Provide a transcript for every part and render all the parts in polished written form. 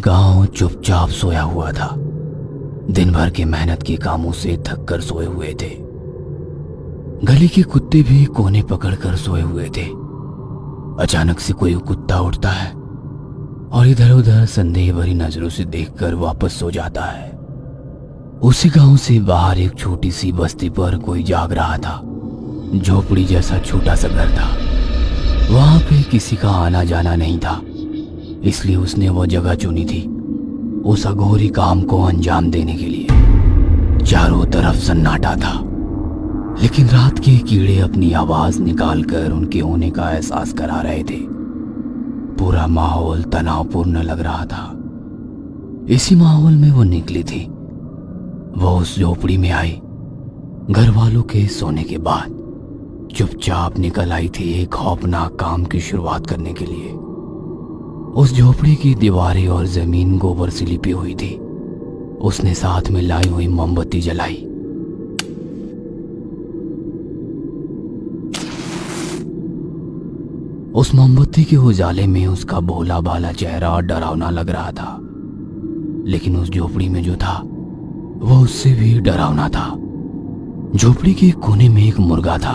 गांव चुपचाप सोया हुआ था। दिन भर के मेहनत के कामों से थक कर सोए हुए थे। गली के कुत्ते भी कोने पकड़कर सोए हुए थे। अचानक से कोई कुत्ता उठता है और इधर उधर संदेह भरी नजरों से देखकर वापस सो जाता है। उसी गांव से बाहर एक छोटी सी बस्ती पर कोई जाग रहा था। झोपड़ी जैसा छोटा सा घर था। वहां पे किसी का आना जाना नहीं था, इसलिए उसने वो जगह चुनी थी उस अघोरी काम को अंजाम देने के लिए। चारों तरफ सन्नाटा था, लेकिन रात के कीड़े अपनी आवाज निकालकर उनके होने का एहसास करा रहे थे। पूरा माहौल तनावपूर्ण लग रहा था। इसी माहौल में वो निकली थी। वो उस झोपड़ी में आई। घर वालों के सोने के बाद चुपचाप निकल आई थी एक खौफनाक काम की शुरुआत करने के लिए। उस झोपड़ी की दीवारें और जमीन गोबर से लिपी हुई थी। उसने साथ में लाई हुई मोमबत्ती जलाई। उस मोमबत्ती के उजाले में उसका भोला भाला चेहरा डरावना लग रहा था, लेकिन उस झोपड़ी में जो था वो उससे भी डरावना था। झोपड़ी के कोने में एक मुर्गा था।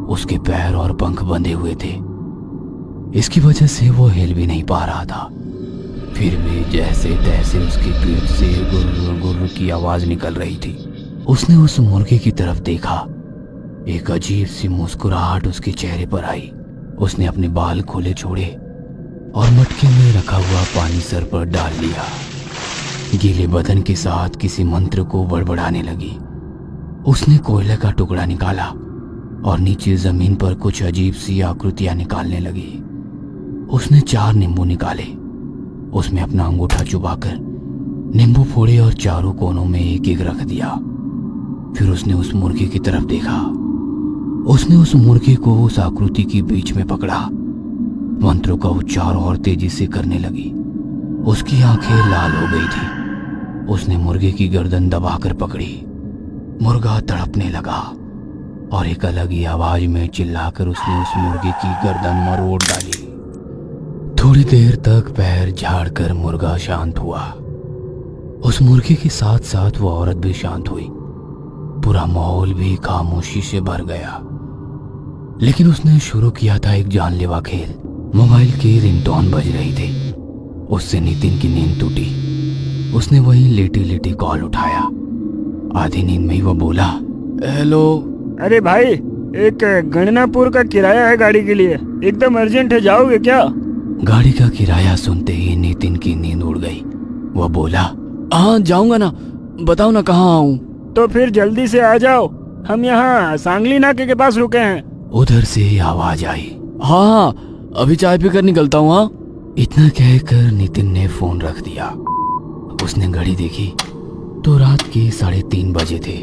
उसके पैर और पंख बंधे हुए थे। इसकी वजह से वो हिल भी नहीं पा रहा था। फिर भी जैसे तैसे उसके पेट से गुर्र गुर्र की आवाज निकल रही थी। उसने उस मुर्गे की तरफ देखा। एक अजीब सी मुस्कुराहट उसके चेहरे पर आई। उसने अपने बाल खोले छोड़े और मटके में रखा हुआ पानी सर पर डाल लिया। गीले बदन के साथ किसी मंत्र को बड़बड़ाने लगी। उसने कोयले का टुकड़ा निकाला और नीचे जमीन पर कुछ अजीब सी आकृतियां निकालने लगी। उसने 4 नींबू निकाले। उसमें अपना अंगूठा चुबाकर नींबू फोड़े और चारों कोनों में एक एक रख दिया। फिर उसने उस मुर्गे की तरफ देखा। उसने उस मुर्गे को उस आकृति के बीच में पकड़ा। मंत्रों का उच्चार और तेजी से करने लगी। उसकी आंखें लाल हो गई थी। उसने मुर्गे की गर्दन दबाकर पकड़ी। मुर्गा तड़पने लगा और एक अलग ही आवाज में चिल्लाकर उसने उस मुर्गे की गर्दन मरोड़ डाली। थोड़ी देर तक पैर झाड़कर मुर्गा शांत हुआ। उस मुर्गे के साथ साथ वो औरत भी शांत हुई। पूरा माहौल भी खामोशी से भर गया। लेकिन उसने शुरू किया था एक जानलेवा खेल। मोबाइल की रिंगटोन बज रही थी। उससे नितिन की नींद टूटी। उसने वहीं लेटी लेटी कॉल उठाया। आधी नींद में ही वो बोला, हेलो। अरे भाई, एक गणनापुर का किराया है गाड़ी के लिए, एकदम अर्जेंट है, जाओगे क्या? गाड़ी का किराया सुनते ही नितिन की नींद उड़ गई। वह बोला, हाँ जाऊंगा ना, बताओ ना कहाँ आऊं? तो फिर जल्दी से आ जाओ, हम यहाँ सांगली नाके के पास रुके हैं। उधर से आवाज आई, हाँ अभी चाय पीकर निकलता हूँ। हाँ। इतना कहकर नितिन ने फोन रख दिया। उसने घड़ी देखी तो रात के 3:30 बजे थे।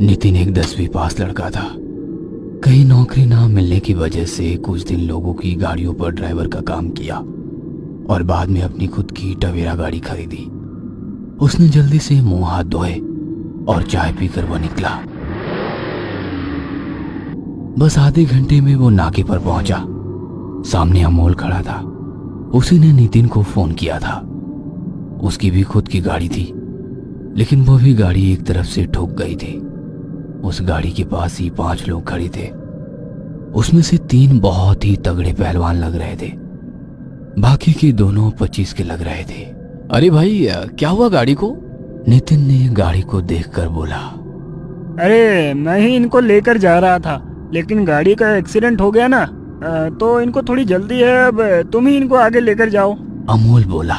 नितिन एक 10वीं पास लड़का था। कहीं नौकरी ना मिलने की वजह से कुछ दिन लोगों की गाड़ियों पर ड्राइवर का काम किया और बाद में अपनी खुद की टवेरा गाड़ी खरीदी। उसने जल्दी से मुंह हाथ धोए और चाय पीकर वो निकला। बस आधे घंटे में वो नाके पर पहुंचा। सामने अमोल खड़ा था। उसी ने नितिन को फोन किया था। उसकी भी खुद की गाड़ी थी, लेकिन वो भी गाड़ी एक तरफ से ठुक गई थी। उस गाड़ी के पास ही 5 लोग खड़े थे। उसमें से 3 बहुत ही तगड़े पहलवान लग रहे थे। बाकी के दोनों 25 के लग रहे थे। अरे भाई, क्या हुआ गाड़ी को? नितिन ने गाड़ी को देखकर बोला, अरे मैं ही इनको लेकर जा रहा था, लेकिन गाड़ी का एक्सीडेंट हो गया ना, तो इनको थोड़ी जल्दी है, अब तुम ही इनको आगे लेकर जाओ। अमोल बोला।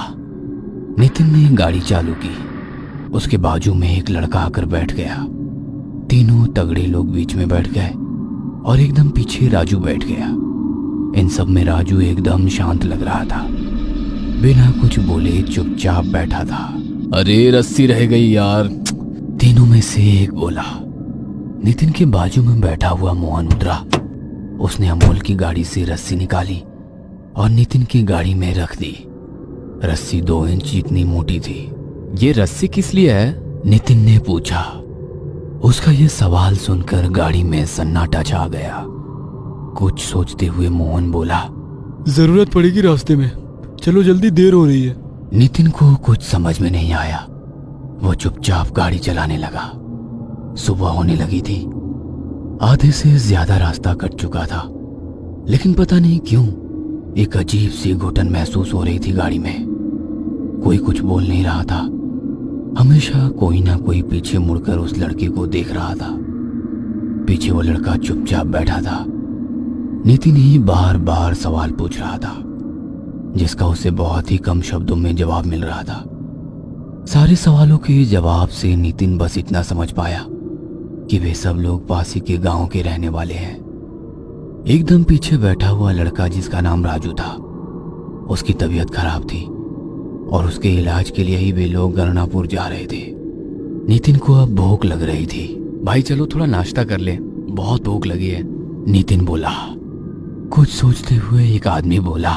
नितिन ने गाड़ी चालू की। उसके बाजू में एक लड़का आकर बैठ गया। तीनों तगड़े लोग बीच में बैठ गए और एकदम पीछे राजू बैठ गया। इन सब में राजू एकदम शांत लग रहा था। बिना कुछ बोले चुपचाप बैठा था। अरे रस्सी रह गई यार, तीनों में से एक बोला। नितिन के बाजू में बैठा हुआ मोहन उतरा। उसने अमोल की गाड़ी से रस्सी निकाली और नितिन की गाड़ी में रख दी। रस्सी 2 इंच जितनी मोटी थी। ये रस्सी किस लिए है? नितिन ने पूछा। उसका ये सवाल सुनकर गाड़ी में सन्नाटा छा गया। कुछ सोचते हुए मोहन बोला, जरूरत पड़ेगी रास्ते में, चलो जल्दी, देर हो रही है। नितिन को कुछ समझ में नहीं आया। वो चुपचाप गाड़ी चलाने लगा। सुबह होने लगी थी। आधे से ज्यादा रास्ता कट चुका था, लेकिन पता नहीं क्यों एक अजीब सी घुटन महसूस हो रही थी गाड़ी में। कोई कुछ बोल नहीं रहा था। हमेशा कोई ना कोई पीछे मुड़कर उस लड़के को देख रहा था। पीछे वो लड़का चुपचाप बैठा था। नितिन ही बार बार सवाल पूछ रहा था, जिसका उसे बहुत ही कम शब्दों में जवाब मिल रहा था। सारे सवालों के जवाब से नितिन बस इतना समझ पाया कि वे सब लोग पास ही के गांव के रहने वाले हैं। एकदम पीछे बैठा हुआ लड़का, जिसका नाम राजू था, उसकी तबीयत खराब थी और उसके इलाज के लिए ही वे लोग गरनापुर जा रहे थे। नितिन को अब भूख लग रही थी। भाई चलो थोड़ा नाश्ता कर ले, बहुत भूख लगी है, नितिन बोला। कुछ सोचते हुए एक आदमी बोला,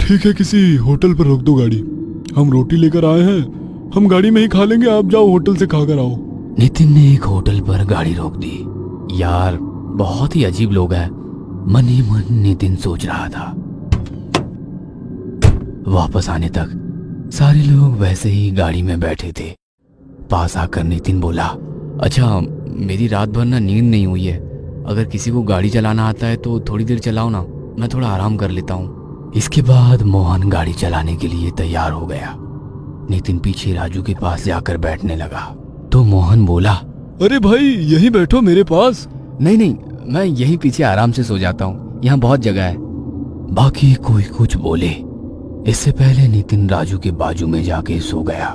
ठीक है, किसी होटल पर रोक दो गाड़ी, हम रोटी लेकर आए हैं, हम गाड़ी में ही खा लेंगे, आप जाओ होटल से खाकर आओ। नितिन ने एक होटल पर गाड़ी रोक दी। यार बहुत ही अजीब लोग हैं, मन ही मन नितिन सोच रहा था। वापस आने तक सारे लोग वैसे ही गाड़ी में बैठे थे। पास आकर नितिन बोला, अच्छा मेरी रात भर ना नींद नहीं हुई है, अगर किसी को गाड़ी चलाना आता है तो थोड़ी देर चलाओ ना, मैं थोड़ा आराम कर लेता हूँ। इसके बाद मोहन गाड़ी चलाने के लिए तैयार हो गया। नितिन पीछे राजू के पास जाकर बैठने लगा तो मोहन बोला, अरे भाई यहीं बैठो मेरे पास। नहीं, मैं यहीं पीछे आराम से सो जाता हूँ, यहाँ बहुत जगह है। बाकी कोई कुछ बोले इससे पहले नितिन राजू के बाजू में जाके सो गया।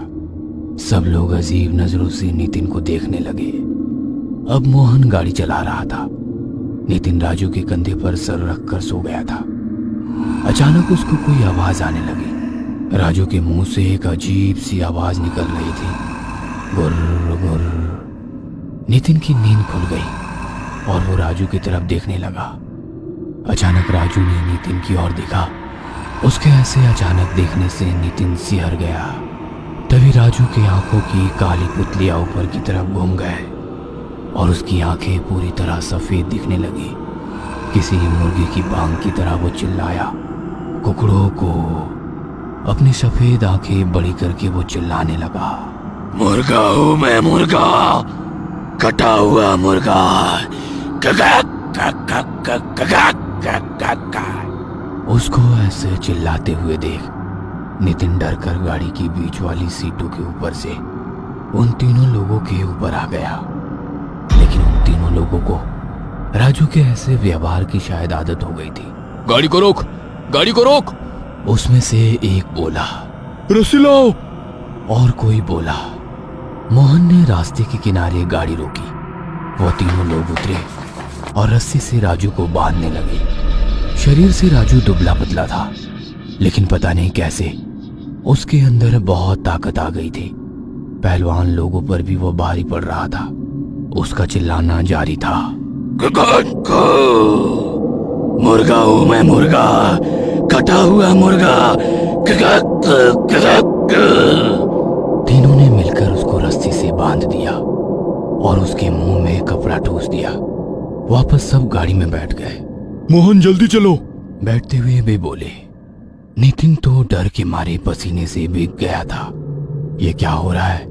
सब लोग अजीब नजरों से नितिन को देखने लगे। अब मोहन गाड़ी चला रहा था। नितिन राजू के कंधे पर सर रखकर सो गया था। अचानक उसको कोई आवाज आने लगी। राजू के मुंह से एक अजीब सी आवाज निकल रही थी, गुर्र गुर्र। नितिन की नींद खुल गई और वो राजू की तरफ देखने लगा। अचानक राजू ने नितिन की ओर देखा। उसके ऐसे अचानक देखने से नितिन सिहर गया। तभी राजू की आंखों की काली पुतलियां ऊपर की तरफ घूम गए और उसकी आंखें पूरी तरह सफेद दिखने लगी। किसी मुर्गी की बांग की तरह वो चिल्लाया, कुकड़ों को। अपनी सफेद आंखें बड़ी करके वो चिल्लाने लगा, मुर्गा हूं मैं, मुर्गा, कटा हुआ मुर्गा। उसको ऐसे चिल्लाते हुए देख नितिन डर कर गाड़ी की बीच वाली सीटों के ऊपर से उन तीनों लोगों के ऊपर आ गया। लेकिन उन तीनों लोगों को राजू के ऐसे व्यवहार की शायद आदत हो गई थी। गाड़ी को रोक, गाड़ी को रोक। उसमें से एक बोला, रस्सी लाओ। और कोई बोला। मोहन ने रास्ते के किनारे गाड़ी रोकी। वो तीनों लोग उतरे और रस्सी से राजू को बांधने लगे। शरीर से राजू दुबला पतला था, लेकिन पता नहीं कैसे उसके अंदर बहुत ताकत आ गई थी। पहलवान लोगों पर भी वो भारी पड़ रहा था। उसका चिल्लाना जारी था, मुर्गा हूं मैं, मुर्गा, कटा हुआ मुर्गा। तीनों ने मिलकर उसको रस्सी से बांध दिया और उसके मुंह में कपड़ा ठूस दिया। वापस सब गाड़ी में बैठ गए। मोहन जल्दी चलो। बैठते हुए वे बोले। नितिन तो डर के मारे पसीने से भीग गया था। ये क्या हो रहा है,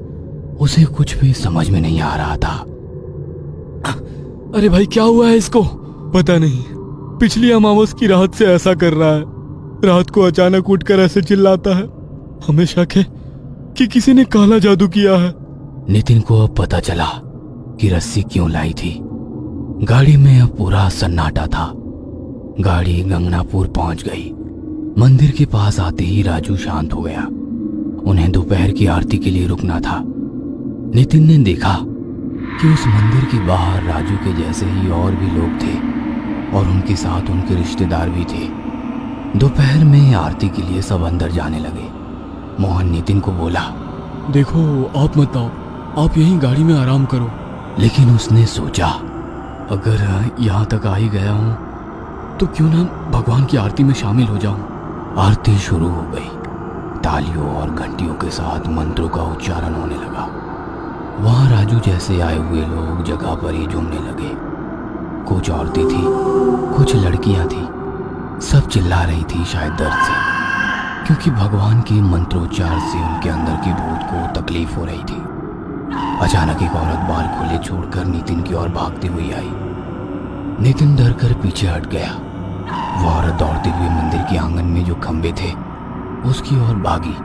उसे कुछ भी समझ में नहीं आ रहा था। अरे भाई क्या हुआ है इसको? पता नहीं, पिछली अमावस की रात से ऐसा कर रहा है। रात को अचानक उठकर ऐसे चिल्लाता है। हमें शक है कि किसी ने काला जादू किया है। नितिन को अब पता चला कि रस्सी क्यों लाई थी। गाड़ी में अब पूरा सन्नाटा था। गाड़ी गंगनापुर पहुंच गई। मंदिर के पास आते ही राजू शांत हो गया। उन्हें दोपहर की आरती के लिए रुकना था। नितिन ने देखा कि उस मंदिर के बाहर राजू के जैसे ही और भी लोग थे और उनके साथ उनके रिश्तेदार भी थे। दोपहर में आरती के लिए सब अंदर जाने लगे। मोहन नितिन को बोला, देखो आप मत आओ, आप यहीं गाड़ी में आराम करो। लेकिन उसने सोचा, अगर यहाँ तक आ ही गया हूँ तो क्यों ना भगवान की आरती में शामिल हो जाऊं। आरती शुरू हो गई। तालियों और घंटियों के साथ मंत्रों का उच्चारण होने लगा। वहां राजू जैसे आए हुए लोग जगह पर ही झूमने लगे। कुछ औरतें थी, कुछ लड़कियां थी। सब चिल्ला रही थी शायद दर्द से। क्योंकि भगवान के मंत्रोच्चार से उनके अंदर के भूत को तकलीफ हो रही थी। अचानक एक औरत बाल खुले छोड़कर नितिन की ओर भागती हुई आई। नितिन डर कर पीछे हट गया। वो औरत दौड़ते हुए मंदिर के आंगन में जो खंबे थे उसकी ओर भागी।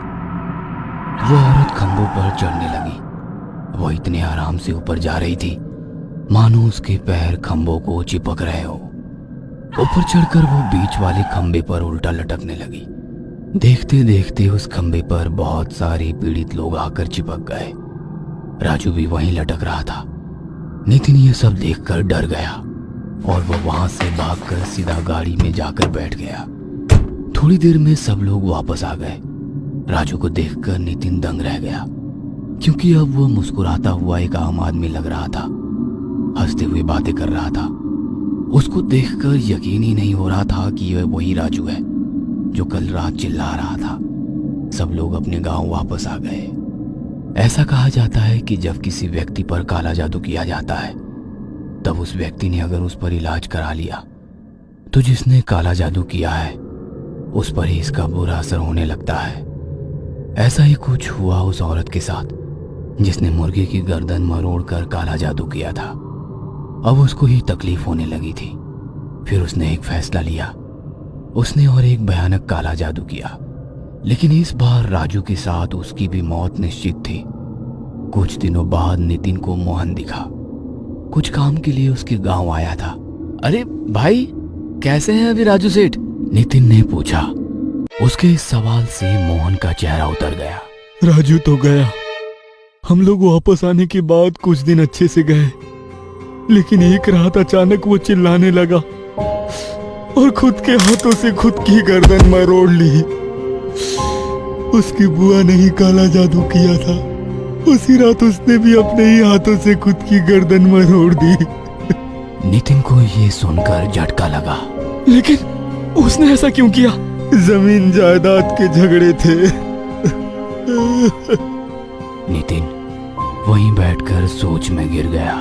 वो औरत खंभों पर चढ़ने लगी। वो इतने आराम से ऊपर जा रही थी मानो उसके पैर खंभों को चिपक रहे हो। ऊपर चढ़कर वो बीच वाले खंबे पर उल्टा लटकने लगी। देखते देखते उस खंबे पर बहुत सारे पीड़ित लोग आकर चिपक गए। राजू भी वहीं लटक रहा था। नितिन ये सब देखकर डर गया और वो वहां से भागकर सीधा गाड़ी में जाकर बैठ गया। थोड़ी देर में सब लोग वापस आ गए। राजू को देखकर नितिन दंग रह गया, क्योंकि अब वो मुस्कुराता हुआ एक आम आदमी लग रहा था, हंसते हुए बातें कर रहा था। उसको देखकर यकीन ही नहीं हो रहा था कि यह वही राजू है जो कल रात चिल्ला रहा था। सब लोग अपने गांव वापस आ गए। ऐसा कहा जाता है कि जब किसी व्यक्ति पर काला जादू किया जाता है तब उस व्यक्ति ने अगर उस पर इलाज करा लिया तो जिसने काला जादू किया है उस पर ही इसका बुरा असर होने लगता है। ऐसा ही कुछ हुआ उस औरत के साथ जिसने मुर्गे की गर्दन मरोड़ कर काला जादू किया था। अब उसको ही तकलीफ होने लगी थी। फिर उसने एक फैसला लिया। उसने और एक भयानक काला जादू किया, लेकिन इस बार राजू के साथ उसकी भी मौत निश्चित थी। कुछ दिनों बाद नितिन को मोहन दिखा। कुछ काम के लिए उसके गांव आया था। अरे भाई, कैसे हैं अभी राजू सेठ? नितिन ने पूछा। उसके इस सवाल से मोहन का चेहरा उतर गया। राजू तो गया। हम लोग वापस आने के बाद कुछ दिन अच्छे से गए, लेकिन एक रात अचानक वो चिल्लाने लगा और खुद के हाथों से खुद की गर्दन मरोड़ ली। उसकी बुआ ने ही काला जादू किया था। उसी रात उसने भी अपने ही हाथों से खुद की गर्दन मरोड़ दी। नितिन को ये सुनकर झटका लगा। लेकिन उसने ऐसा क्यों किया? जमीन जायदाद के झगड़े थे। नितिन वहीं बैठकर सोच में गिर गया।